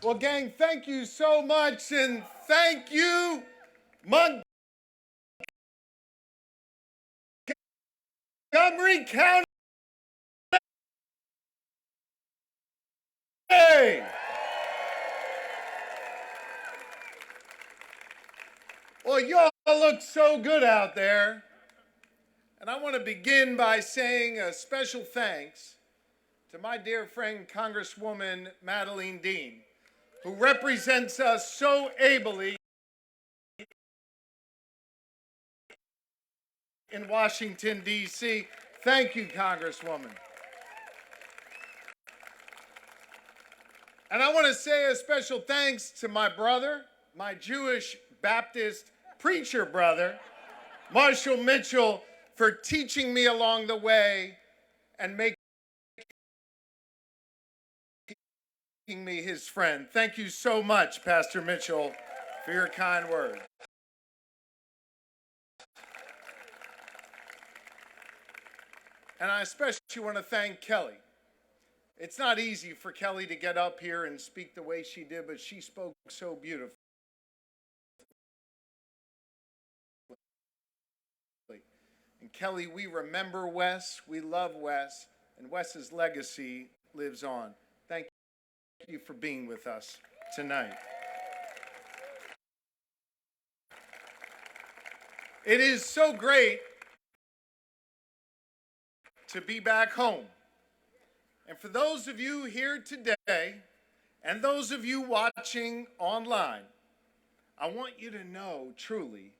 Well, gang, thank you so much, and thank you, Montgomery County. Well, y'all look so good out there, and I want to begin by saying a special thanks to my dear friend, Congresswoman Madeleine Dean, who represents us so ably in Washington, D.C. Thank you, Congresswoman. And I want to say a special thanks to my brother, my Jewish Baptist preacher brother, Marshall Mitchell, for teaching me along the way and making me his friend. Thank you so much, Pastor Mitchell, for your kind words. And I especially want to thank Kelly. It's not easy for Kelly to get up here and speak the way she did, but she spoke so beautifully. And Kelly, we remember Wes, we love Wes, and Wes's legacy lives on. Thank you for being with us tonight. It is so great to be back home. And for those of you here today, and those of you watching online, I want you to know truly,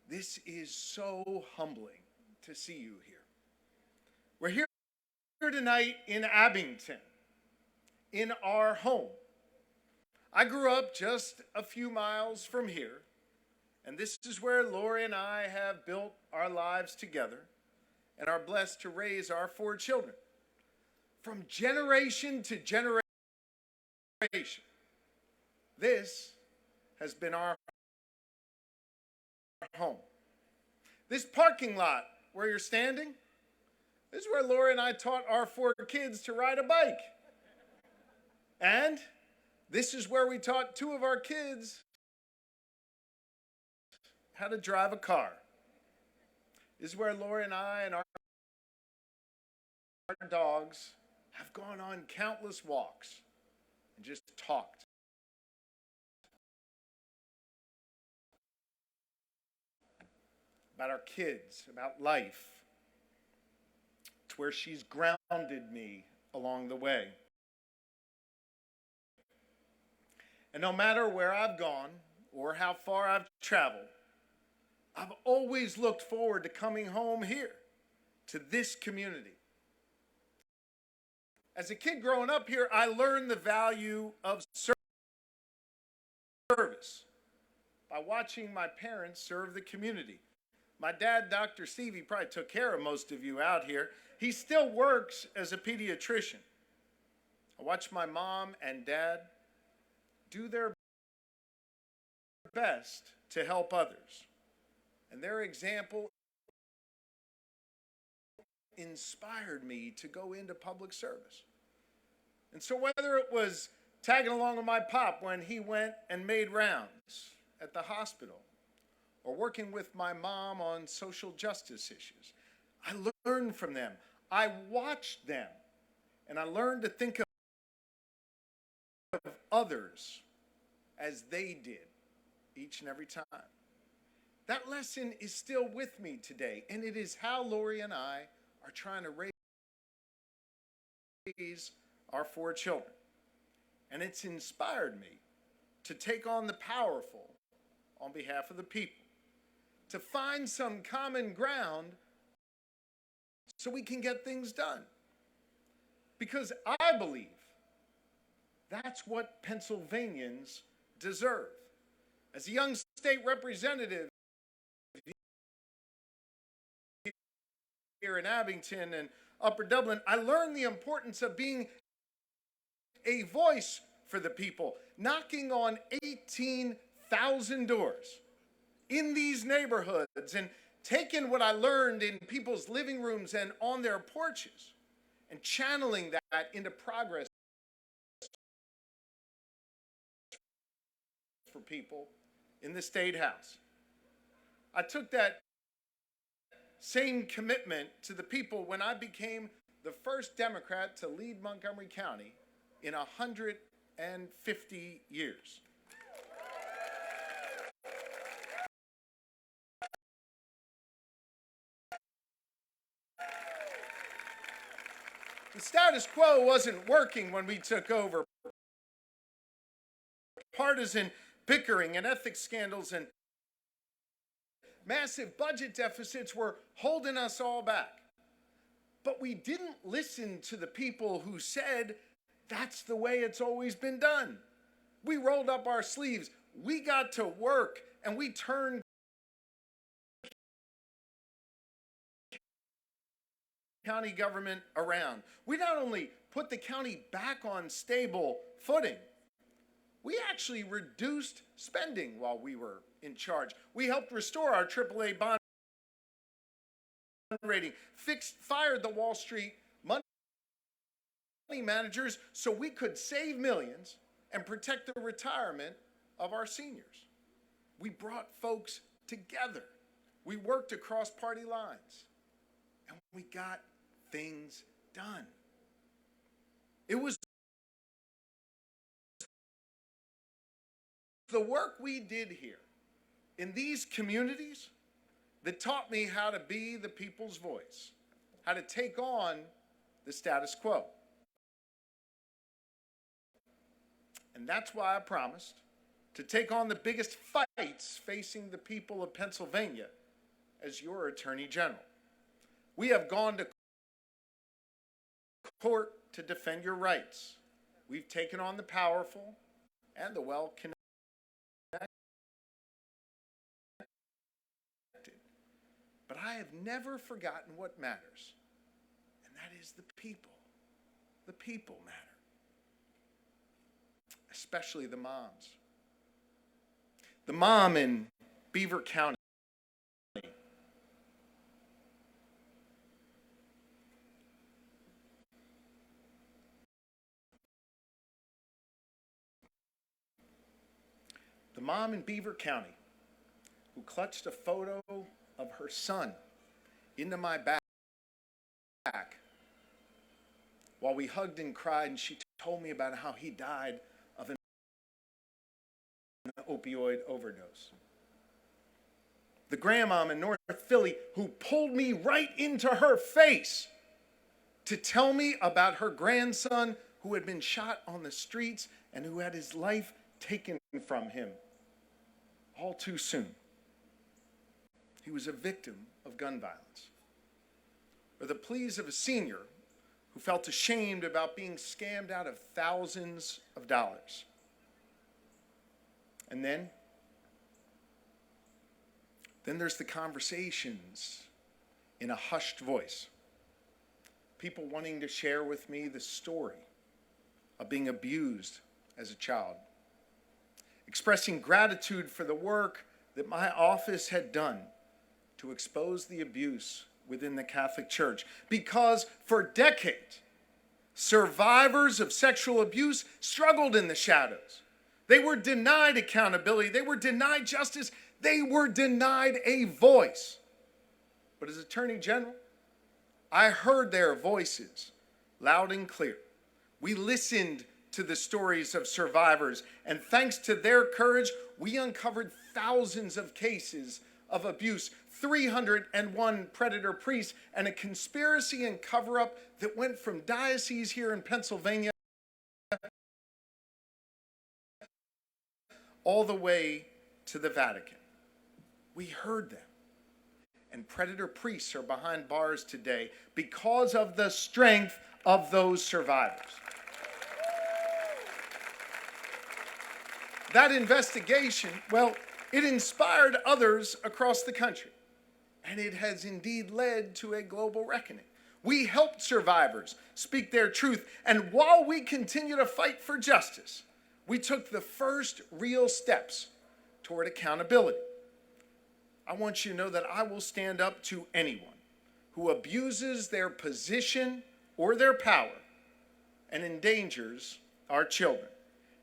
this is so humbling to see you here. We're here tonight in Abington, in our home. I grew up just a few miles from here, and this is where Lori and I have built our lives together and are blessed to raise our 4 children. From generation to generation, this has been our home. This parking lot where you're standing, this is where Laura and I taught our 4 kids to ride a bike. And this is where we taught 2 of our kids how to drive a car. This is where Laura and I and our dogs have gone on countless walks and just talked. About our kids, about life. It's where she's grounded me along the way. And no matter where I've gone or how far I've traveled, I've always looked forward to coming home here, to this community. As a kid growing up here, I learned the value of service by watching my parents serve the community. My dad, Dr. Steve, he probably took care of most of you out here. He still works as a pediatrician. I watched my mom and dad do their best to help others. And their example inspired me to go into public service. And so whether it was tagging along with my pop when he went and made rounds at the hospital, or working with my mom on social justice issues, I learned from them. I watched them, and I learned to think of others as they did each and every time. That lesson is still with me today, and it is how Lori and I are trying to raise our 4 children. And it's inspired me to take on the powerful on behalf of the people, to find some common ground so we can get things done. Because I believe that's what Pennsylvanians deserve. As a young state representative here in Abington and Upper Dublin, I learned the importance of being a voice for the people, knocking on 18,000 doors in these neighborhoods and taking what I learned in people's living rooms and on their porches and channeling that into progress for people in the State House. I took that same commitment to the people when I became the first Democrat to lead Montgomery County in 150 years. The status quo wasn't working when we took over. Partisan bickering and ethics scandals and massive budget deficits were holding us all back. But we didn't listen to the people who said that's the way it's always been done. We rolled up our sleeves, we got to work, and we turned county government around. We not only put the county back on stable footing, we actually reduced spending while we were in charge. We helped restore our AAA bond rating, fired the Wall Street money managers so we could save millions and protect the retirement of our seniors. We brought folks together. We worked across party lines, and we got things done. It was the work we did here in these communities that taught me how to be the people's voice, how to take on the status quo. And that's why I promised to take on the biggest fights facing the people of Pennsylvania as your Attorney General. We have gone to court to defend your rights. We've taken on the powerful and the well-connected. But I have never forgotten what matters, and that is the people. The people matter, especially the moms. The mom in Beaver County who clutched a photo of her son into my back while we hugged and cried, and she told me about how he died of an opioid overdose. The grandmom in North Philly who pulled me right into her face to tell me about her grandson who had been shot on the streets and who had his life taken from him all too soon. He was a victim of gun violence. Or the pleas of a senior who felt ashamed about being scammed out of thousands of dollars. And then there's the conversations in a hushed voice. People wanting to share with me the story of being abused as a child. Expressing gratitude for the work that my office had done to expose the abuse within the Catholic Church. Because for decades, survivors of sexual abuse struggled in the shadows. They were denied accountability. They were denied justice. They were denied a voice. But as Attorney General, I heard their voices loud and clear. We listened to the stories of survivors, and thanks to their courage, we uncovered thousands of cases of abuse, 301 predator priests, and a conspiracy and cover-up that went from dioceses here in Pennsylvania all the way to the Vatican. We heard them. And predator priests are behind bars today because of the strength of those survivors. That investigation, well, it inspired others across the country, and it has indeed led to a global reckoning. We helped survivors speak their truth, and while we continue to fight for justice, we took the first real steps toward accountability. I want you to know that I will stand up to anyone who abuses their position or their power and endangers our children.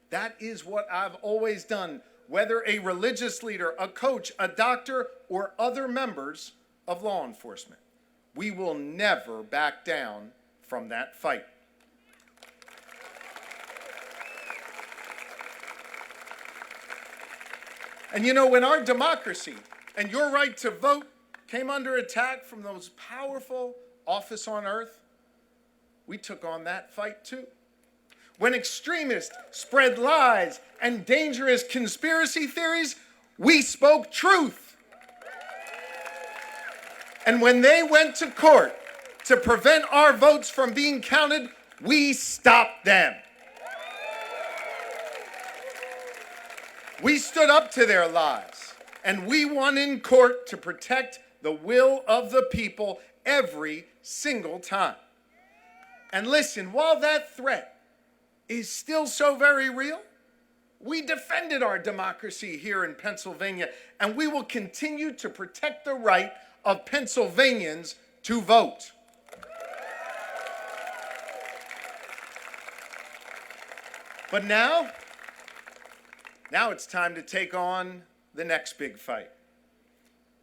That is what I've always done. whether a religious leader, a coach, a doctor, or other members of law enforcement. We will never back down from that fight. And you know, when our democracy and your right to vote came under attack from the most powerful office on earth, we took on that fight too. When extremists spread lies and dangerous conspiracy theories, we spoke truth. And when they went to court to prevent our votes from being counted, we stopped them. We stood up to their lies, and we won in court to protect the will of the people every single time. And listen, while that threat is still so very real, we defended our democracy here in Pennsylvania, and we will continue to protect the right of Pennsylvanians to vote. But now it's time to take on the next big fight.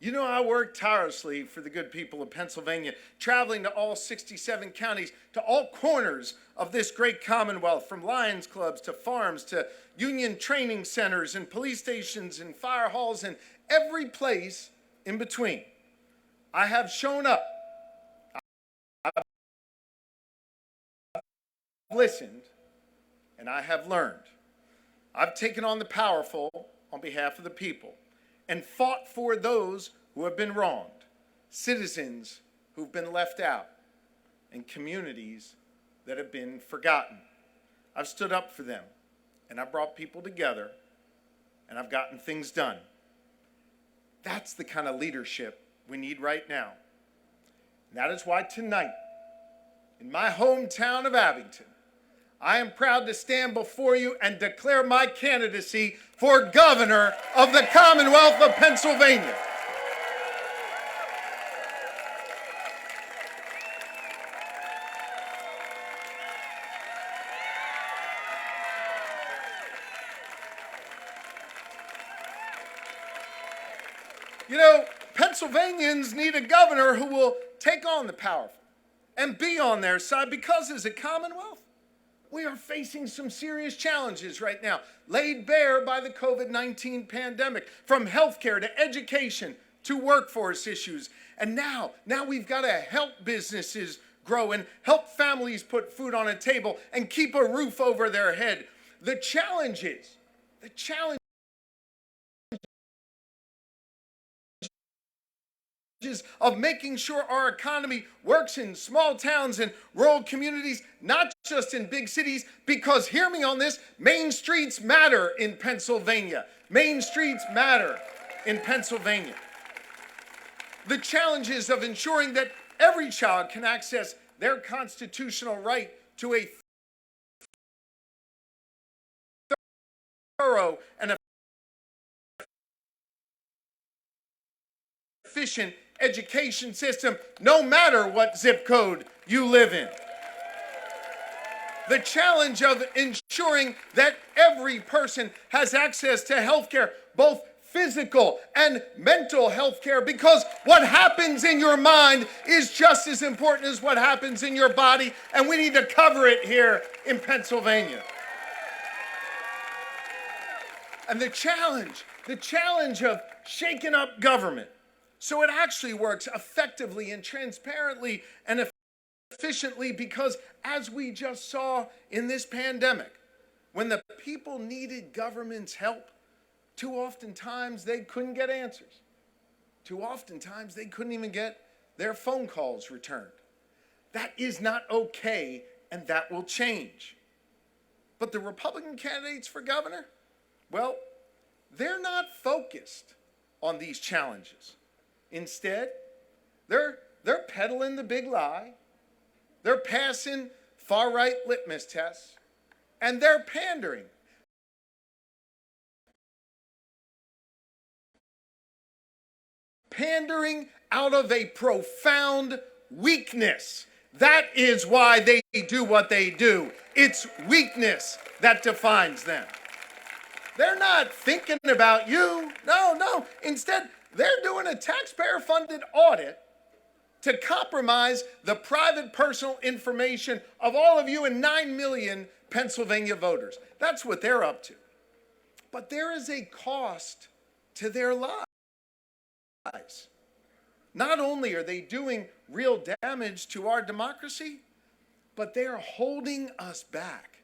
You know, I work tirelessly for the good people of Pennsylvania, traveling to all 67 counties, to all corners of this great Commonwealth, from Lions clubs to farms to union training centers and police stations and fire halls and every place in between. I have shown up. I've listened, and I have learned. I've taken on the powerful on behalf of the people and fought for those who have been wronged, citizens who've been left out, and communities that have been forgotten. I've stood up for them, and I've brought people together, and I've gotten things done. That's the kind of leadership we need right now. And that is why tonight, in my hometown of Abington, I am proud to stand before you and declare my candidacy for governor of the Commonwealth of Pennsylvania. You know, Pennsylvanians need a governor who will take on the powerful and be on their side, because as a Commonwealth, we are facing some serious challenges right now, laid bare by the COVID-19 pandemic, from healthcare to education to workforce issues. And now we've got to help businesses grow and help families put food on a table and keep a roof over their head. The challenge of making sure our economy works in small towns and rural communities, not just in big cities, because, hear me on this, Main Streets matter in Pennsylvania. Main Streets matter in Pennsylvania. The challenges of ensuring that every child can access their constitutional right to a thorough and efficient education system, no matter what zip code you live in. The challenge of ensuring that every person has access to health care, both physical and mental health care, because what happens in your mind is just as important as what happens in your body, and we need to cover it here in Pennsylvania. And the challenge of shaking up government so it actually works effectively and transparently and efficiently, because as we just saw in this pandemic, when the people needed government's help, too oftentimes they couldn't get answers. Too oftentimes they couldn't even get their phone calls returned. That is not okay, and that will change. But the Republican candidates for governor, well, they're not focused on these challenges. Instead, they're peddling the big lie, they're passing far-right litmus tests, and they're pandering. Pandering out of a profound weakness. That is why they do what they do. It's weakness that defines them. They're not thinking about you. No, no. Instead, they're doing a taxpayer-funded audit to compromise the private personal information of all of you and 9 million Pennsylvania voters. That's what they're up to. But there is a cost to their lives. Not only are they doing real damage to our democracy, but they are holding us back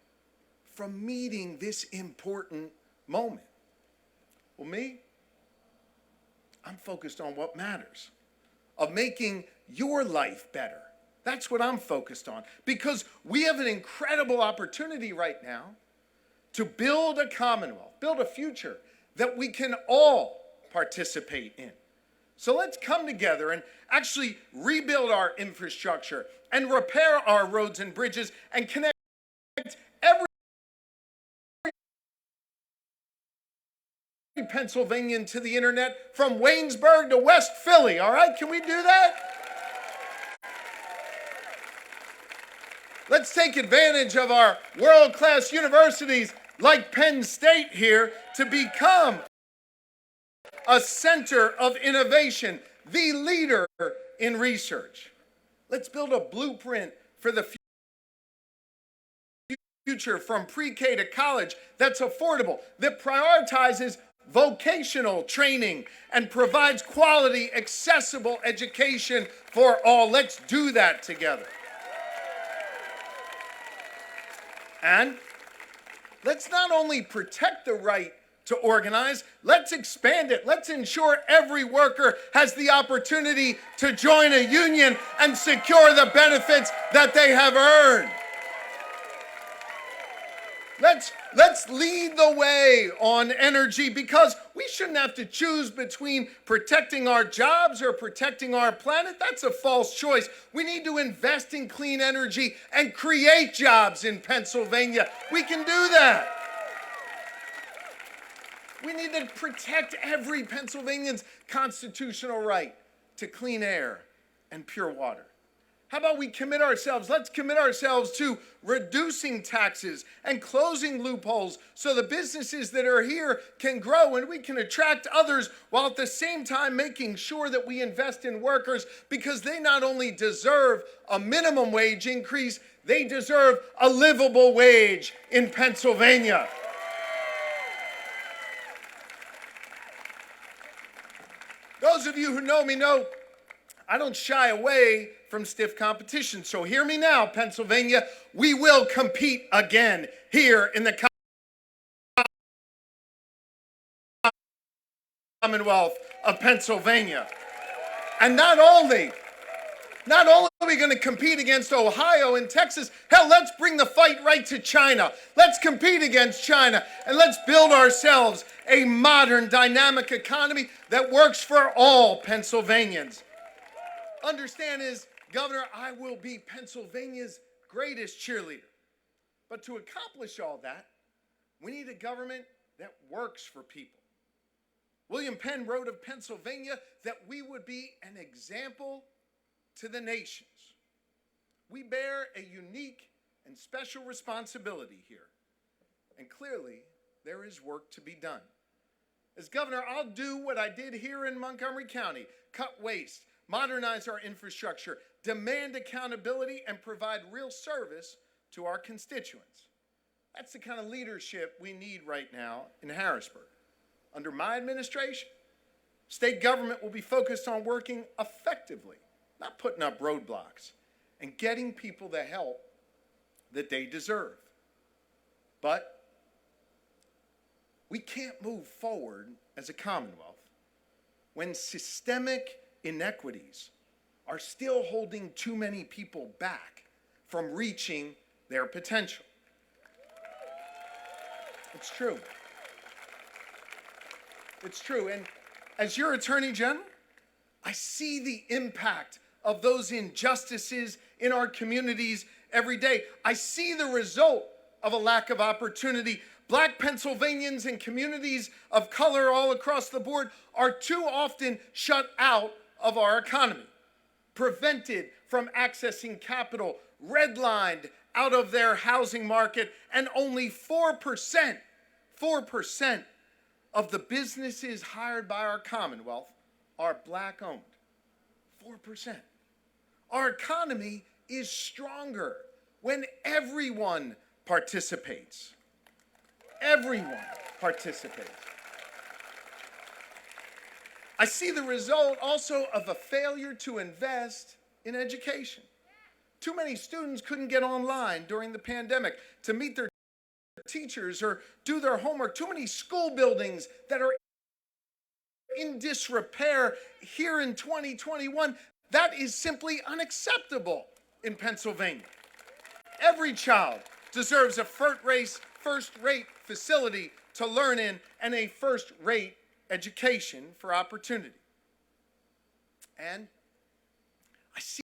from meeting this important moment. Well, me, I'm focused on what matters, of making your life better. That's what I'm focused on, because we have an incredible opportunity right now to build a commonwealth, build a future that we can all participate in. So let's come together and actually rebuild our infrastructure and repair our roads and bridges and connect every Pennsylvanian to the internet from Waynesburg to West Philly, all right? Can we do that? Let's take advantage of our world-class universities like Penn State here to become a center of innovation, the leader in research. Let's build a blueprint for the future from pre-K to college that's affordable, that prioritizes vocational training and provides quality, accessible education for all. Let's do that together. And let's not only protect the right to organize, let's expand it. Let's ensure every worker has the opportunity to join a union and secure the benefits that they have earned. Let's lead the way on energy, because we shouldn't have to choose between protecting our jobs or protecting our planet. That's a false choice. We need to invest in clean energy and create jobs in Pennsylvania. We can do that. We need to protect every Pennsylvanian's constitutional right to clean air and pure water. How about we commit ourselves? Let's commit ourselves to reducing taxes and closing loopholes so the businesses that are here can grow and we can attract others, while at the same time making sure that we invest in workers, because they not only deserve a minimum wage increase, they deserve a livable wage in Pennsylvania. Those of you who know me know I don't shy away from stiff competition. So hear me now, Pennsylvania. We will compete again here in the Commonwealth of Pennsylvania. And not only are we going to compete against Ohio and Texas, hell, let's bring the fight right to China. Let's compete against China, and let's build ourselves a modern, dynamic economy that works for all Pennsylvanians. Understand, as governor, I will be Pennsylvania's greatest cheerleader. But to accomplish all that, we need a government that works for people. William Penn wrote of Pennsylvania that we would be an example to the nations. We bear a unique and special responsibility here. And clearly, there is work to be done. As governor, I'll do what I did here in Montgomery County: cut waste, modernize our infrastructure, demand accountability, and provide real service to our constituents. That's the kind of leadership we need right now in Harrisburg. Under my administration, state government will be focused on working effectively, not putting up roadblocks, and getting people the help that they deserve. But we can't move forward as a Commonwealth when systemic inequities are still holding too many people back from reaching their potential. It's true. It's true. And as your Attorney General, I see the impact of those injustices in our communities every day. I see the result of a lack of opportunity. Black Pennsylvanians and communities of color all across the board are too often shut out of our economy, prevented from accessing capital, redlined out of their housing market, and only 4% 4% of the businesses hired by our Commonwealth are black-owned. 4%. Our economy is stronger when everyone participates. Everyone participates. I see the result also of a failure to invest in education. Too many students couldn't get online during the pandemic to meet their teachers or do their homework. Too many school buildings that are in disrepair here in 2021. That is simply unacceptable in Pennsylvania. Every child deserves a first-rate facility to learn in and a first-rate education for opportunity. And I see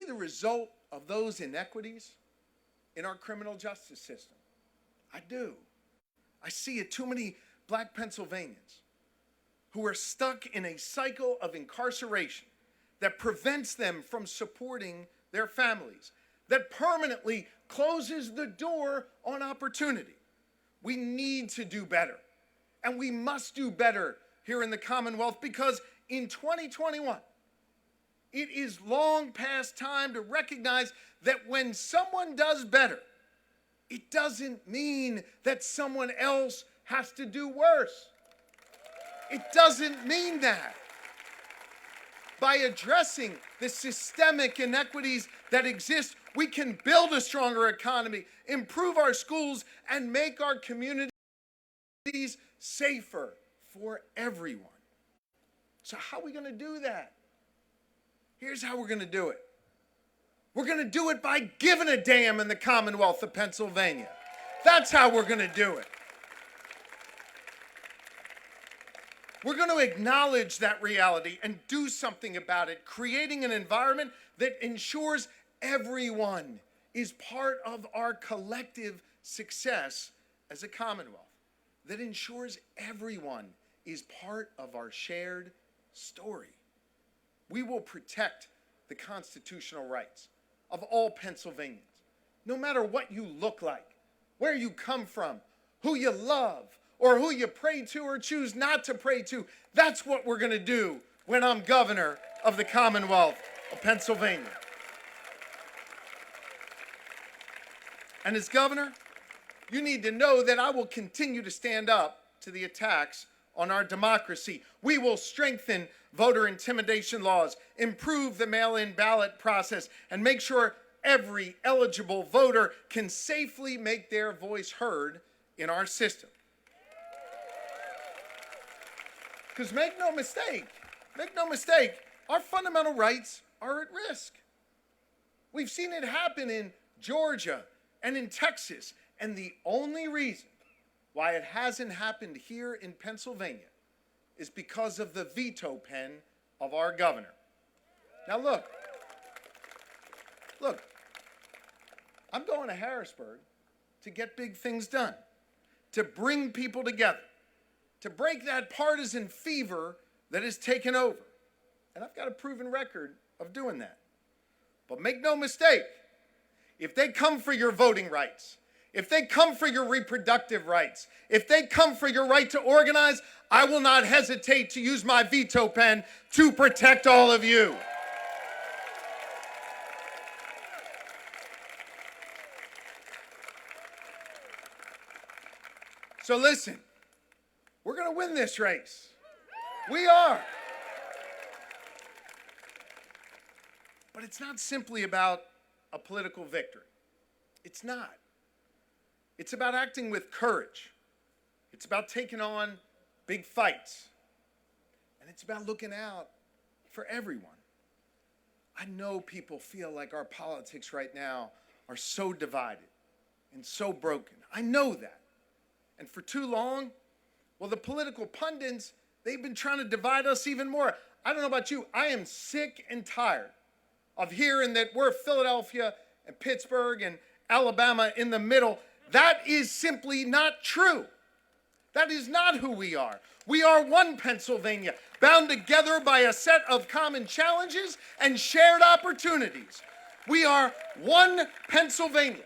the result of those inequities in our criminal justice system. I do. I see it. Too many black Pennsylvanians who are stuck in a cycle of incarceration that prevents them from supporting their families, that permanently closes the door on opportunity. We need to do better, and we must do better here in the Commonwealth, because in 2021, it is long past time to recognize that when someone does better, it doesn't mean that someone else has to do worse. It doesn't mean that. By addressing the systemic inequities that exist, we can build a stronger economy, improve our schools, and make our communities safer for everyone. So how are we going to do that? Here's how we're going to do it. We're going to do it by giving a damn in the Commonwealth of Pennsylvania. That's how we're going to do it. We're going to acknowledge that reality and do something about it, creating an environment that ensures everyone is part of our collective success as a Commonwealth, that ensures everyone is part of our shared story. We will protect the constitutional rights of all Pennsylvanians, no matter what you look like, where you come from, who you love, or who you pray to or choose not to pray to. That's what we're going to do when I'm governor of the Commonwealth of Pennsylvania. And as governor, you need to know that I will continue to stand up to the attacks on our democracy. We will strengthen voter intimidation laws, improve the mail-in ballot process, and make sure every eligible voter can safely make their voice heard in our system. Because make no mistake, our fundamental rights are at risk. We've seen it happen in Georgia and in Texas, and the only reason why it hasn't happened here in Pennsylvania is because of the veto pen of our governor. Now look, I'm going to Harrisburg to get big things done, to bring people together, to break that partisan fever that has taken over. And I've got a proven record of doing that. But make no mistake, if they come for your voting rights, if they come for your reproductive rights, if they come for your right to organize, I will not hesitate to use my veto pen to protect all of you. So listen, we're going to win this race. We are. But it's not simply about a political victory. It's not. It's about acting with courage. It's about taking on big fights. And it's about looking out for everyone. I know people feel like our politics right now are so divided and so broken. I know that. And for too long, well, the political pundits, they've been trying to divide us even more. I don't know about you. I am sick and tired of hearing that we're Philadelphia and Pittsburgh and Alabama in the middle. That is simply not true. That is not who we are. We are one Pennsylvania, bound together by a set of common challenges and shared opportunities. We are one Pennsylvania,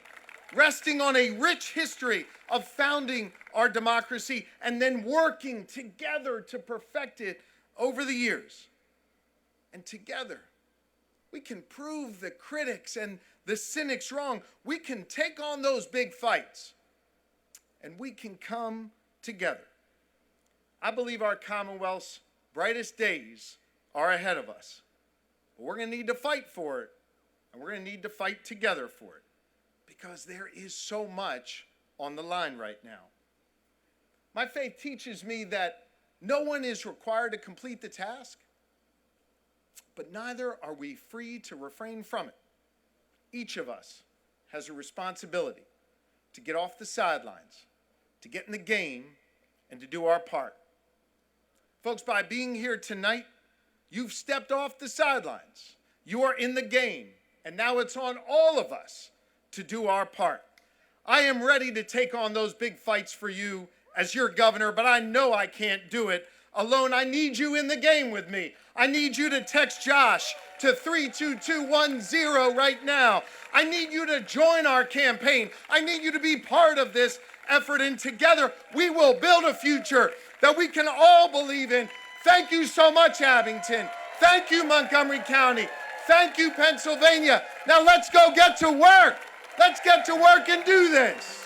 resting on a rich history of founding our democracy and then working together to perfect it over the years. And together, we can prove the critics and the cynics wrong. We can take on those big fights, and we can come together. I believe our Commonwealth's brightest days are ahead of us. But we're going to need to fight for it, and we're going to need to fight together for it, because there is so much on the line right now. My faith teaches me that no one is required to complete the task, but neither are we free to refrain from it. Each of us has a responsibility to get off the sidelines, to get in the game, and to do our part. Folks, by being here tonight, you've stepped off the sidelines. You are in the game, and now it's on all of us to do our part. I am ready to take on those big fights for you as your governor, but I know I can't do it alone. I need you in the game with me. I need you to text Josh to 32210 right now. I need you to join our campaign. I need you to be part of this effort, and together we will build a future that we can all believe in. Thank you so much, Abington. Thank you, Montgomery County. Thank you, Pennsylvania. Now let's go get to work. Let's get to work and do this.